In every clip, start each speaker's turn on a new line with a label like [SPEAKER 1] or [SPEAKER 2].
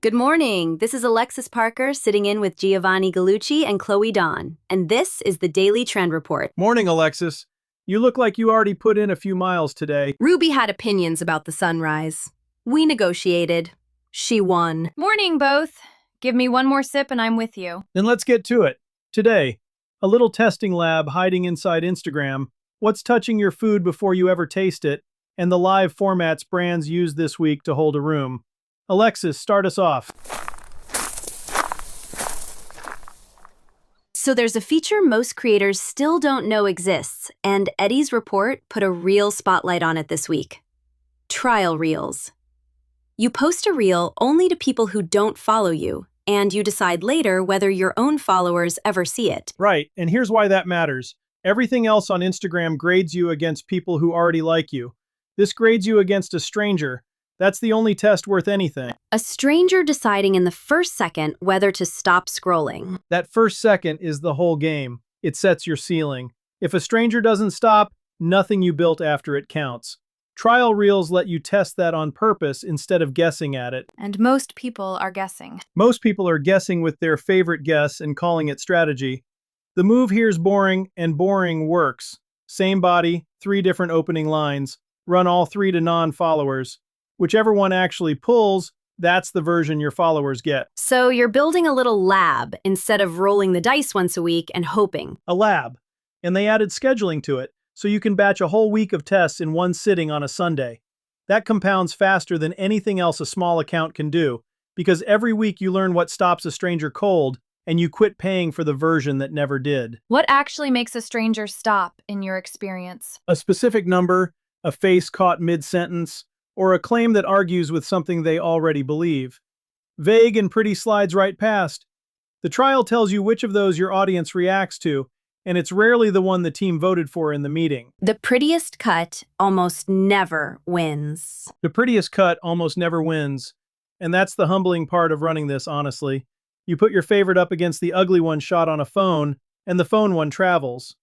[SPEAKER 1] Good morning. This is Alexis Parker sitting in with Giovanni Gallucci and Chloe Dawn, and this is the Daily Trend Report.
[SPEAKER 2] Morning, Alexis. You look like you already put in a few miles today.
[SPEAKER 1] Ruby had opinions about the sunrise. We negotiated. She won.
[SPEAKER 3] Morning, both. Give me one more sip and I'm with you.
[SPEAKER 2] Then let's get to it. Today, a little testing lab hiding inside Instagram, what's touching your food before you ever taste it, and the live formats brands use this week to hold a room. Alexis, start us off.
[SPEAKER 1] So there's a feature most creators still don't know exists, and Eddie's report put a real spotlight on it this week. Trial reels. You post a reel only to people who don't follow you, and you decide later whether your own followers ever see it.
[SPEAKER 2] Right, and here's why that matters. Everything else on Instagram grades you against people who already like you. This grades you against a stranger. That's the only test worth anything.
[SPEAKER 1] A stranger deciding in the first second whether to stop scrolling.
[SPEAKER 2] That first second is the whole game. It sets your ceiling. If a stranger doesn't stop, nothing you built after it counts. Trial reels let you test that on purpose instead of guessing at it.
[SPEAKER 3] And most people are guessing.
[SPEAKER 2] Most people are guessing with their favorite guess and calling it strategy. The move here's boring, and boring works. Same body, 3 different opening lines. Run all 3 to non-followers. Whichever one actually pulls, that's the version your followers get.
[SPEAKER 1] So you're building a little lab instead of rolling the dice once a week and hoping.
[SPEAKER 2] A lab. And they added scheduling to it, so you can batch a whole week of tests in one sitting on a Sunday. That compounds faster than anything else a small account can do, because every week you learn what stops a stranger cold, and you quit paying for the version that never did.
[SPEAKER 3] What actually makes a stranger stop, in your experience?
[SPEAKER 2] A specific number, a face caught mid-sentence, or a claim that argues with something they already believe. Vague and pretty slides right past. The trial tells you which of those your audience reacts to, and it's rarely the one the team voted for in the meeting.
[SPEAKER 1] The prettiest cut almost never wins.
[SPEAKER 2] The prettiest cut almost never wins, and that's the humbling part of running this, honestly. You put your favorite up against the ugly one shot on a phone, and the phone one travels.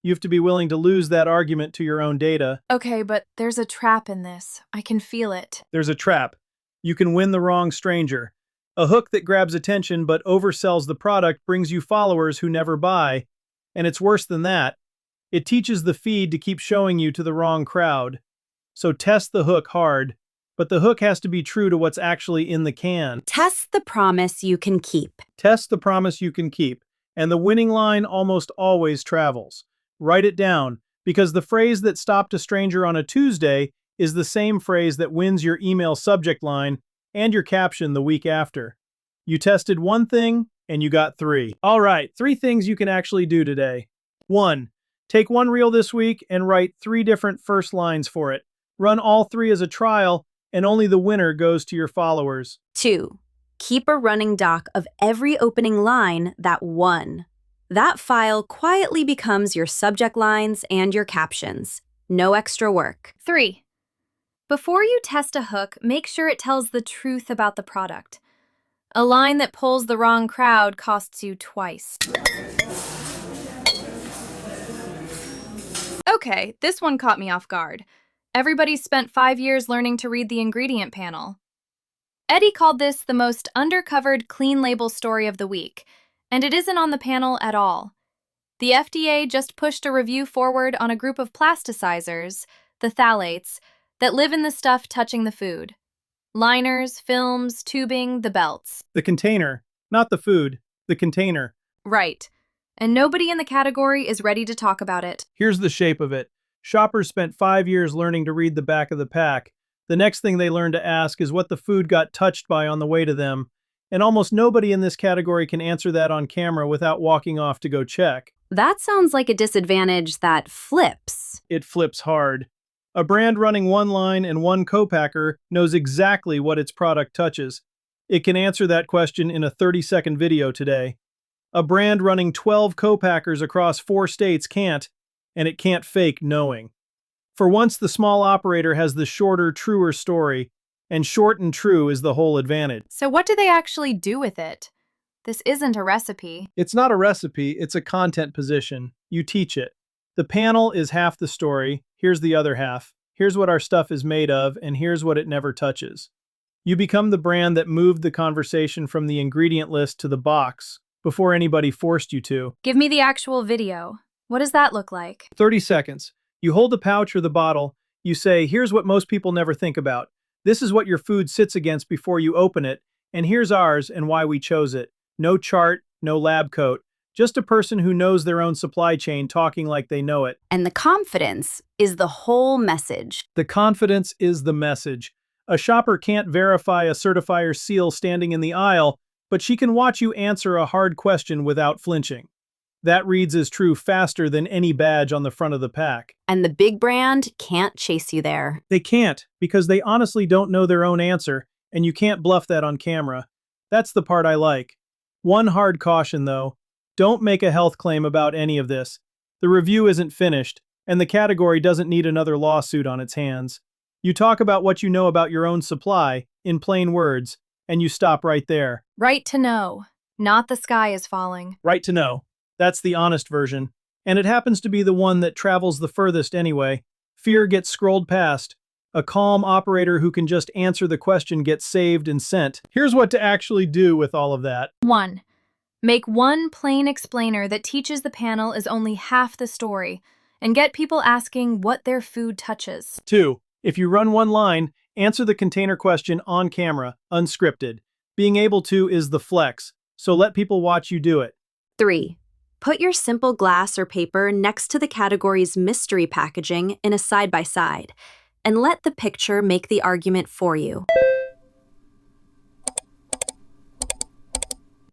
[SPEAKER 2] You have to be willing to lose that argument to your own data.
[SPEAKER 3] Okay, but there's a trap in this. I can feel it.
[SPEAKER 2] There's a trap. You can win the wrong stranger. A hook that grabs attention but oversells the product brings you followers who never buy. And it's worse than that. It teaches the feed to keep showing you to the wrong crowd. So test the hook hard, but the hook has to be true to what's actually in the can.
[SPEAKER 1] Test the promise you can keep.
[SPEAKER 2] Test the promise you can keep, and the winning line almost always travels. Write it down, because the phrase that stopped a stranger on a Tuesday is the same phrase that wins your email subject line and your caption the week after. You tested one thing, and you got 3. All right, 3 things you can actually do today. 1. Take one reel this week and write 3 different first lines for it. Run all 3 as a trial, and only the winner goes to your followers.
[SPEAKER 1] 2. Keep a running doc of every opening line that won. That file quietly becomes your subject lines and your captions. No extra work.
[SPEAKER 3] 3. Before you test a hook, make sure it tells the truth about the product. A line that pulls the wrong crowd costs you twice. Okay, this one caught me off guard. Everybody's spent 5 years learning to read the ingredient panel. Eddie called this the most undercovered clean label story of the week, and it isn't on the panel at all. The FDA just pushed a review forward on a group of plasticizers, the phthalates, that live in the stuff touching the food. Liners, films, tubing, the belts.
[SPEAKER 2] The container, not the food, the container.
[SPEAKER 3] Right. And nobody in the category is ready to talk about it.
[SPEAKER 2] Here's the shape of it. Shoppers spent 5 years learning to read the back of the pack. The next thing they learn to ask is what the food got touched by on the way to them. And almost nobody in this category can answer that on camera without walking off to go check.
[SPEAKER 1] That sounds like a disadvantage that flips.
[SPEAKER 2] It flips hard. A brand running one line and one co-packer knows exactly what its product touches. It can answer that question in a 30-second video today. A brand running 12 co-packers across 4 states can't, and it can't fake knowing. For once, the small operator has the shorter, truer story, and short and true is the whole advantage.
[SPEAKER 3] So what do they actually do with it? This isn't a recipe.
[SPEAKER 2] It's not a recipe, it's a content position. You teach it. The panel is half the story, here's the other half. Here's what our stuff is made of, and here's what it never touches. You become the brand that moved the conversation from the ingredient list to the box before anybody forced you to.
[SPEAKER 3] Give me the actual video. What does that look like?
[SPEAKER 2] 30 seconds. You hold the pouch or the bottle. You say, here's what most people never think about. This is what your food sits against before you open it, and here's ours and why we chose it. No chart, no lab coat. Just a person who knows their own supply chain talking like they know it.
[SPEAKER 1] And the confidence is the whole message.
[SPEAKER 2] The confidence is the message. A shopper can't verify a certifier seal standing in the aisle, but she can watch you answer a hard question without flinching. That reads as true faster than any badge on the front of the pack.
[SPEAKER 1] And the big brand can't chase you there.
[SPEAKER 2] They can't, because they honestly don't know their own answer, and you can't bluff that on camera. That's the part I like. One hard caution, though. Don't make a health claim about any of this. The review isn't finished, and the category doesn't need another lawsuit on its hands. You talk about what you know about your own supply, in plain words, and you stop right there.
[SPEAKER 3] Right to know, not the sky is falling.
[SPEAKER 2] Right to know. That's the honest version. And it happens to be the one that travels the furthest anyway. Fear gets scrolled past. A calm operator who can just answer the question gets saved and sent. Here's what to actually do with all of that.
[SPEAKER 3] 1. Make one plain explainer that teaches the panel is only half the story, and get people asking what their food touches.
[SPEAKER 2] 2. If you run one line, answer the container question on camera, unscripted. Being able to is the flex, so let people watch you do it.
[SPEAKER 1] 3. Put your simple glass or paper next to the category's mystery packaging in a side-by-side, and let the picture make the argument for you.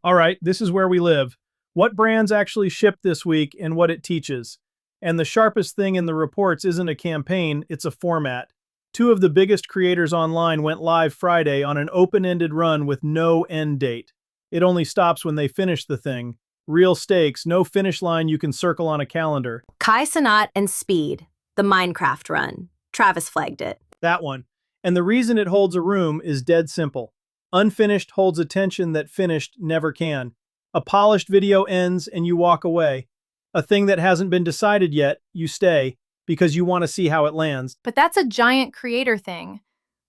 [SPEAKER 2] All right, this is where we live. What brands actually shipped this week and what it teaches. And the sharpest thing in the reports isn't a campaign, it's a format. 2 of the biggest creators online went live Friday on an open-ended run with no end date. It only stops when they finish the thing. Real stakes, no finish line you can circle on a calendar.
[SPEAKER 1] Kai Cenat and Speed, the Minecraft run. Travis flagged it.
[SPEAKER 2] That one. And the reason it holds a room is dead simple. Unfinished holds attention that finished never can. A polished video ends and you walk away. A thing that hasn't been decided yet, you stay, because you want to see how it lands.
[SPEAKER 3] But that's a giant creator thing.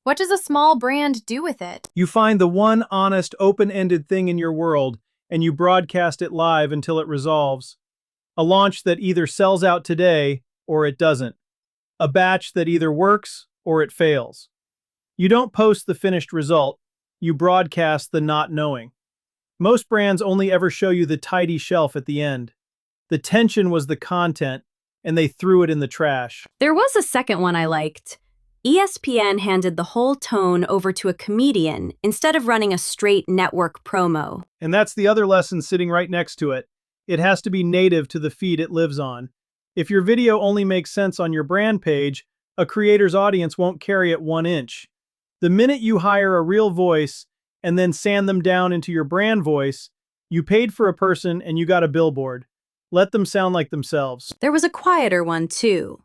[SPEAKER 3] What does a small brand do with it?
[SPEAKER 2] You find the one honest, open-ended thing in your world, and you broadcast it live until it resolves. A launch that either sells out today or it doesn't. A batch that either works or it fails. You don't post the finished result, you broadcast the not knowing. Most brands only ever show you the tidy shelf at the end. The tension was the content, and they threw it in the trash.
[SPEAKER 1] There was a second one I liked. ESPN handed the whole tone over to a comedian instead of running a straight network promo.
[SPEAKER 2] And that's the other lesson sitting right next to it. It has to be native to the feed it lives on. If your video only makes sense on your brand page, a creator's audience won't carry it 1 inch. The minute you hire a real voice and then sand them down into your brand voice, you paid for a person and you got a billboard. Let them sound like themselves.
[SPEAKER 1] There was a quieter one, too.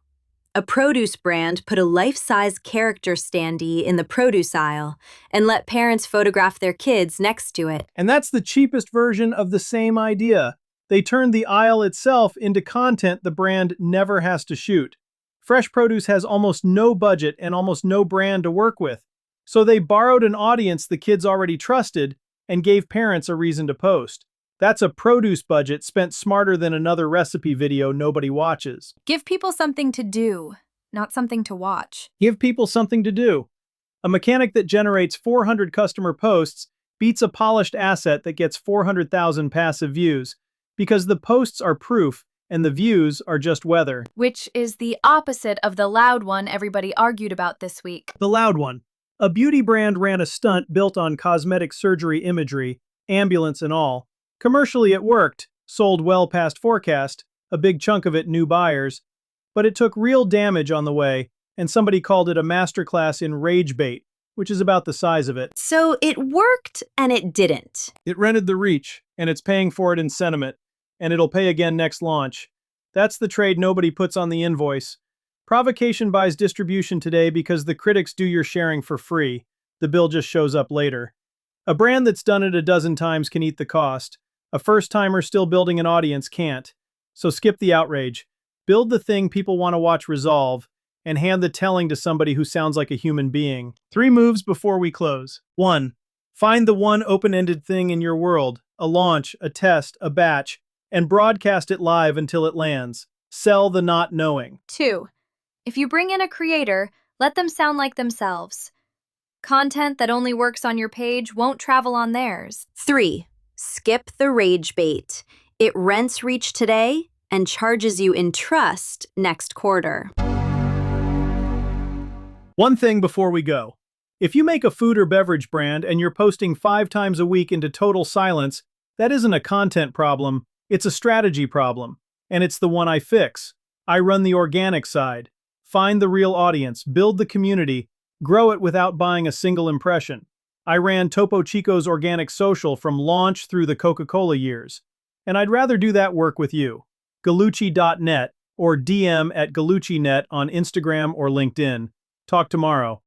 [SPEAKER 1] A produce brand put a life-size character standee in the produce aisle and let parents photograph their kids next to it.
[SPEAKER 2] And that's the cheapest version of the same idea. They turned the aisle itself into content the brand never has to shoot. Fresh produce has almost no budget and almost no brand to work with. So they borrowed an audience the kids already trusted and gave parents a reason to post. That's a produce budget spent smarter than another recipe video nobody watches.
[SPEAKER 3] Give people something to do, not something to watch.
[SPEAKER 2] Give people something to do. A mechanic that generates 400 customer posts beats a polished asset that gets 400,000 passive views, because the posts are proof and the views are just weather.
[SPEAKER 3] Which is the opposite of the loud one everybody argued about this week.
[SPEAKER 2] The loud one. A beauty brand ran a stunt built on cosmetic surgery imagery, ambulance and all. Commercially it worked, sold well past forecast, a big chunk of it new buyers, but it took real damage on the way, and somebody called it a masterclass in rage bait, which is about the size of it.
[SPEAKER 1] So it worked and it didn't.
[SPEAKER 2] It rented the reach, and it's paying for it in sentiment, and it'll pay again next launch. That's the trade nobody puts on the invoice. Provocation buys distribution today because the critics do your sharing for free. The bill just shows up later. A brand that's done it a dozen times can eat the cost. A first-timer still building an audience can't. So skip the outrage. Build the thing people want to watch resolve, and hand the telling to somebody who sounds like a human being. 3 moves before we close. 1. Find the one open-ended thing in your world, a launch, a test, a batch, and broadcast it live until it lands. Sell the not knowing.
[SPEAKER 3] 2. If you bring in a creator, let them sound like themselves. Content that only works on your page won't travel on theirs.
[SPEAKER 1] 3. Skip the rage bait. It rents reach today and charges you in trust next quarter.
[SPEAKER 2] One thing before we go. If you make a food or beverage brand and you're posting 5 times a week into total silence, that isn't a content problem, it's a strategy problem. And it's the one I fix. I run the organic side. Find the real audience, build the community, grow it without buying a single impression. I ran Topo Chico's organic social from launch through the Coca-Cola years. And I'd rather do that work with you. gallucci.net or DM at gallucci.net on Instagram or LinkedIn. Talk tomorrow.